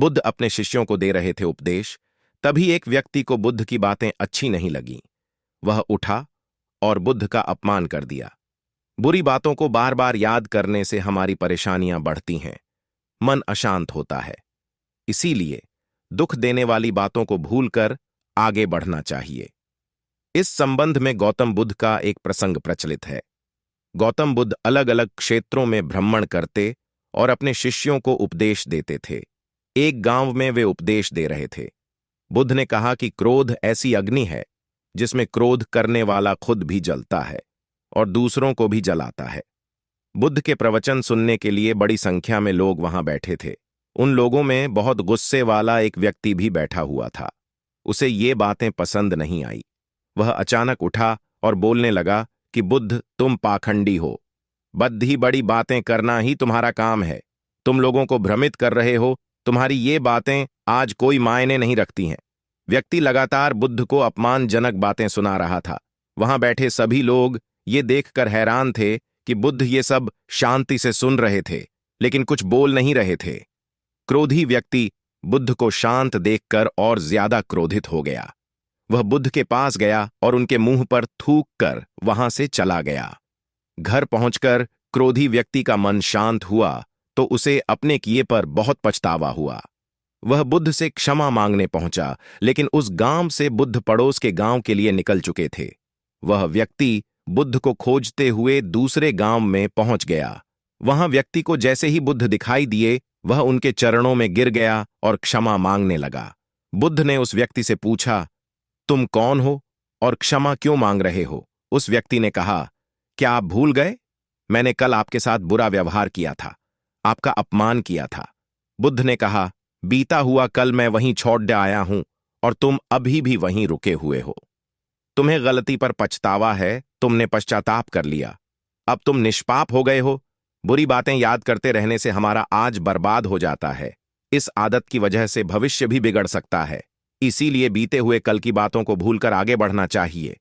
बुद्ध अपने शिष्यों को दे रहे थे उपदेश, तभी एक व्यक्ति को बुद्ध की बातें अच्छी नहीं लगीं। वह उठा और बुद्ध का अपमान कर दिया। बुरी बातों को बार बार याद करने से हमारी परेशानियां बढ़ती हैं, मन अशांत होता है। इसीलिए दुख देने वाली बातों को भूलकर आगे बढ़ना चाहिए। इस संबंध में गौतम बुद्ध का एक प्रसंग प्रचलित है। गौतम बुद्ध अलग अलग क्षेत्रों में भ्रमण करते और अपने शिष्यों को उपदेश देते थे। एक गांव में वे उपदेश दे रहे थे। बुद्ध ने कहा कि क्रोध ऐसी अग्नि है जिसमें क्रोध करने वाला खुद भी जलता है और दूसरों को भी जलाता है। बुद्ध के प्रवचन सुनने के लिए बड़ी संख्या में लोग वहां बैठे थे। उन लोगों में बहुत गुस्से वाला एक व्यक्ति भी बैठा हुआ था। उसे ये बातें पसंद नहीं आई। वह अचानक उठा और बोलने लगा कि बुद्ध, तुम पाखंडी हो। बद्धी बड़ी बातें करना ही तुम्हारा काम है। तुम लोगों को भ्रमित कर रहे हो। तुम्हारी ये बातें आज कोई मायने नहीं रखती हैं। व्यक्ति लगातार बुद्ध को अपमानजनक बातें सुना रहा था। वहां बैठे सभी लोग ये देखकर हैरान थे कि बुद्ध ये सब शांति से सुन रहे थे, लेकिन कुछ बोल नहीं रहे थे। क्रोधी व्यक्ति बुद्ध को शांत देखकर और ज्यादा क्रोधित हो गया। वह बुद्ध के पास गया और उनके मुंह पर थूक कर वहां से चला गया। घर पहुंचकर क्रोधी व्यक्ति का मन शांत हुआ तो उसे अपने किए पर बहुत पछतावा हुआ। वह बुद्ध से क्षमा मांगने पहुंचा, लेकिन उस गांव से बुद्ध पड़ोस के गांव के लिए निकल चुके थे। वह व्यक्ति बुद्ध को खोजते हुए दूसरे गांव में पहुंच गया। वहां व्यक्ति को जैसे ही बुद्ध दिखाई दिए, वह उनके चरणों में गिर गया और क्षमा मांगने लगा। बुद्ध ने उस व्यक्ति से पूछा, तुम कौन हो और क्षमा क्यों मांग रहे हो? उस व्यक्ति ने कहा, क्या आप भूल गए? मैंने कल आपके साथ बुरा व्यवहार किया था, आपका अपमान किया था। बुद्ध ने कहा, बीता हुआ कल मैं वहीं छोड़ आया हूं और तुम अभी भी वहीं रुके हुए हो। तुम्हें गलती पर पछतावा है, तुमने पश्चाताप कर लिया। अब तुम निष्पाप हो गए हो। बुरी बातें याद करते रहने से हमारा आज बर्बाद हो जाता है। इस आदत की वजह से भविष्य भी बिगड़ सकता है। इसीलिए बीते हुए कल की बातों को भूलकर आगे बढ़ना चाहिए।